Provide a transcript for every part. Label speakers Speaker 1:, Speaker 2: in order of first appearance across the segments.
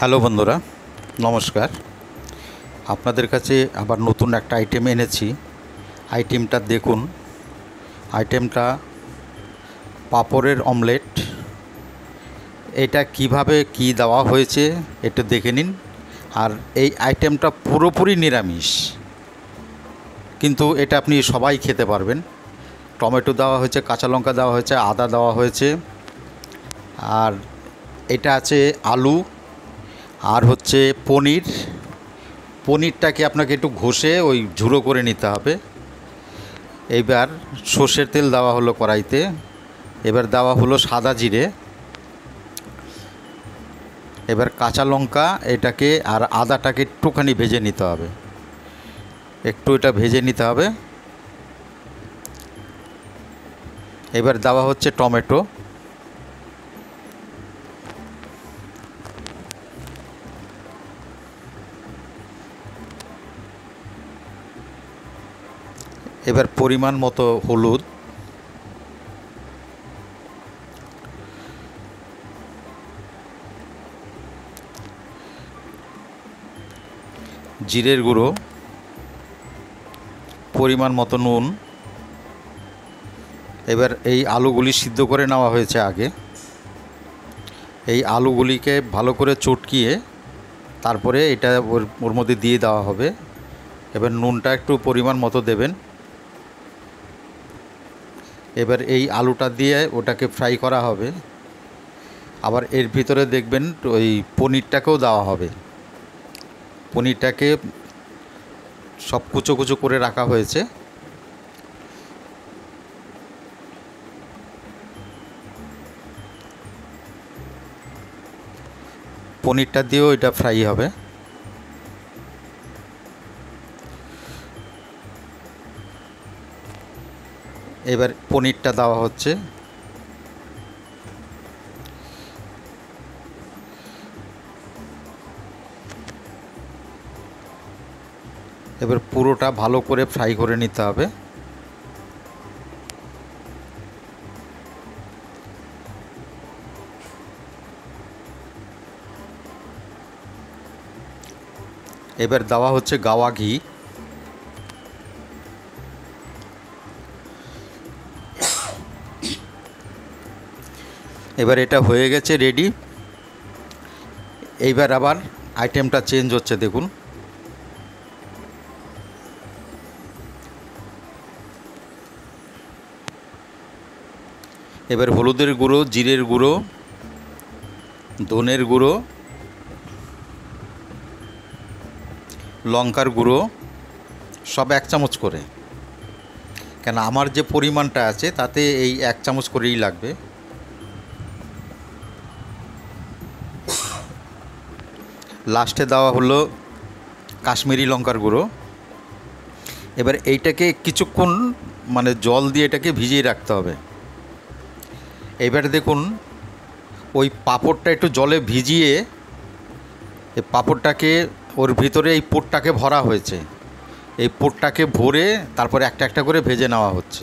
Speaker 1: Hello বন্ধুরা, নমস্কার। আপনাদের কাছে আবার নতুন একটা আইটেম এনেছি। আইটেমটা দেখুন। আইটেমটা পাঁপড়ের অমলেট। এটা কিভাবে কি দেওয়া হয়েছে একটু দেখে নিন। আর এই আইটেমটা পুরোপুরি নিরামিষ, কিন্তু এটা আপনি সবাই খেতে পারবেন। টমেটো দেওয়া হয়েছে, কাঁচা লঙ্কা দেওয়া হয়েছে, আদা দেওয়া হয়েছে, আর এটা আছে আলু, আর হচ্ছে পনিরটাকে আপনাকে একটু ঘষে ওই ঝুড়ো করে নিতে হবে। এইবার সর্ষের তেল দেওয়া হলো কড়াইতে। এবার দেওয়া হলো সাদা জিরে। এবার কাঁচা লঙ্কা এটাকে আর আদাটাকে একটুখানি ভেজে নিতে হবে, একটু এটা ভেজে নিতে হবে। এবার দেওয়া হচ্ছে টমেটো। এবার পরিমাণ মতো হলুদ, জিরের গুঁড়ো, পরিমাণ মতো নুন। এবার এই আলুগুলি সিদ্ধ করে নেওয়া হয়েছে আগে। এই আলুগুলিকে ভালো করে চটকিয়ে তারপরে এটা ওর মধ্যে দিয়ে দেওয়া হবে। এবার নুনটা একটু পরিমাণ মতো দেবেন। এবার এই আলুটা দিয়ে ওটাকে ফ্রাই করা হবে। আবার এর ভিতরে দেখবেন ওই পনিরটাকেও দেওয়া হবে। পনিরটাকে সব কুচো কুচো করে রাখা হয়েছে। পনিরটা দিয়েও এটা ফ্রাই হবে। এবার পনিরটা দেওয়া হচ্ছে। এবার পুরোটা ভালো করে ফ্রাই করে নিতে হবে। এবার দেওয়া হচ্ছে গাওয়া ঘি। এবার এটা হয়ে গেছে রেডি। এইবার আবার আইটেমটা চেঞ্জ হচ্ছে, দেখুন। এবার হলুদের গুঁড়ো, জিরের গুঁড়ো, ধনের গুঁড়ো, লঙ্কার গুঁড়ো সব 1 চামচ করে, কেন আমার যে পরিমাণটা আছে তাতে এই 1 চামচ করেই লাগবে। লাস্টে দেওয়া হলো কাশ্মীরি লঙ্কার গুঁড়ো। এবার এইটাকে কিছুক্ষণ মানে জল দিয়ে এটাকে ভিজিয়ে রাখতে হবে। এবারে দেখুন ওই পাঁপড়টা একটু জলে ভিজিয়ে এই পাঁপড়টাকে ওর ভিতরে এই পুরটাকে ভরা হয়েছে। এই পুরটাকে ভরে তারপরে একটা একটা করে ভেজে নেওয়া হচ্ছে।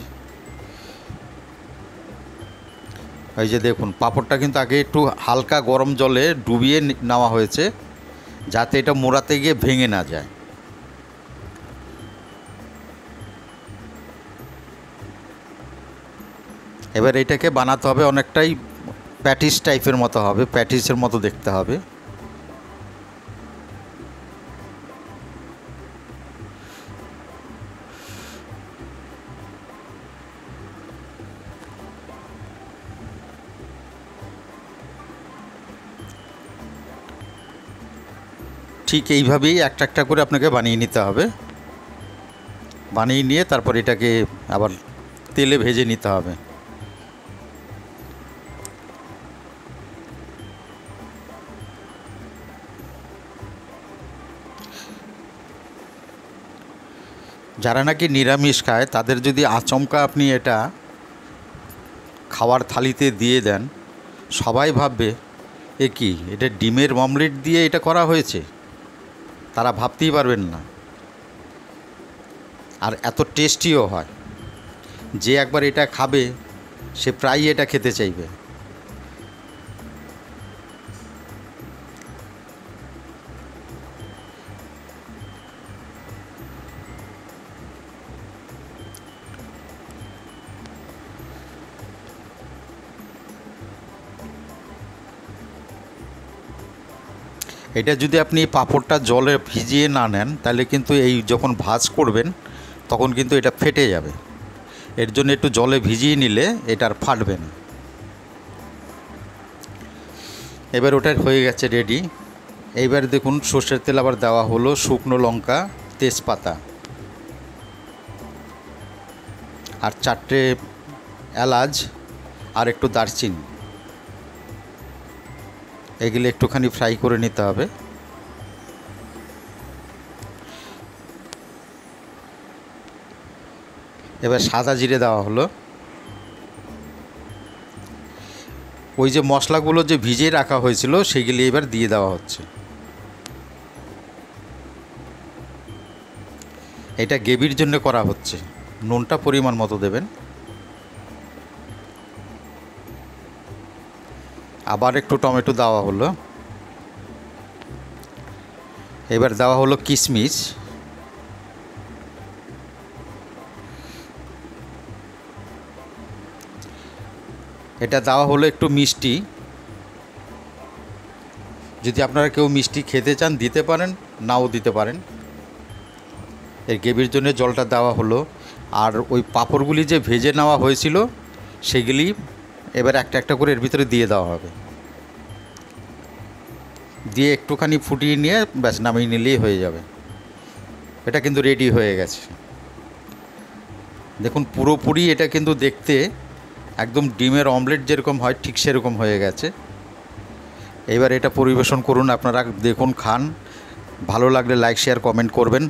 Speaker 1: এই যে দেখুন, পাঁপড়টা কিন্তু আগে একটু হালকা গরম জলে ডুবিয়ে নেওয়া হয়েছে, যাতে এটা মোড়াতে গিয়ে ভেঙে না যায়। এবার এটাকে বানাতে হবে অনেকটাই প্যাটিস টাইপের মতো হবে, প্যাটিসের মতো দেখতে হবে। ঠিক এইভাবেই একটা একটা করে আপনাকে বানিয়ে নিতে হবে। বানিয়ে নিয়ে তারপর এটাকে আবার তেলে ভেজে নিতে হবে। যারা নাকি নিরামিষ খায় তাদের যদি আচমকা আপনি এটা খাওয়ার থালিতে দিয়ে দেন, সবাই ভাববে এ কি, এটা ডিমের অমলেট দিয়ে এটা করা হয়েছে। তারা ভাবতেই পারবেন না। আর এত টেস্টিও হয়, যে একবার এটা খাবে সে প্রায়ই এটা খেতে চাইবে। এটা যদি আপনি পাঁপড়টা জলে ভিজিয়ে না নেন তাহলে কিন্তু এই যখন ভাঁজ করবেন তখন কিন্তু এটা ফেটে যাবে। এর জন্য একটু জলে ভিজিয়ে নিলে এটা আর ফাটবে না। এবার ওটা হয়ে গেছে রেডি। এইবার দেখুন সর্ষের তেল আবার দেওয়া হলো, শুকনো লঙ্কা, তেজপাতা আর 4টে এলাচ আর একটু দারচিনি, এগুলো একটুখানি ফ্রাই করে নিতে হবে। এবার সাদা জিরে দেওয়া হলো। ওই যে মশলাগুলো যে ভিজিয়ে রাখা হয়েছিল সেগুলি এবার দিয়ে দেওয়া হচ্ছে। এটা গ্রেভির জন্য করা হচ্ছে। নুনটা পরিমাণ মতো দেবেন। আবার একটু টমেটো দেওয়া হলো। এবার দেওয়া হলো কিশমিশ, এটা দেওয়া হলো একটু মিষ্টি। যদি আপনারা কেউ মিষ্টি খেতে চান দিতে পারেন, নাও দিতে পারেন। এর গ্রেভির জন্য জলটা দেওয়া হলো। আর ওই পাঁপড়গুলি যে ভেজে নেওয়া হয়েছিল সেগুলি এবার একটা একটা করে এর ভিতরে দিয়ে দেওয়া হবে। দিয়ে একটুখানি ফুটিয়ে নিয়ে ব্যাস নামিয়ে নিলেই হয়ে যাবে। এটা কিন্তু রেডি হয়ে গেছে। দেখুন পুরোপুরি এটা কিন্তু দেখতে একদম ডিমের অমলেট যেরকম হয় ঠিক সেরকম হয়ে গেছে। এবার এটা পরিবেশন করুন, আপনারা দেখুন, খান। ভালো লাগলে লাইক, শেয়ার, কমেন্ট করবেন।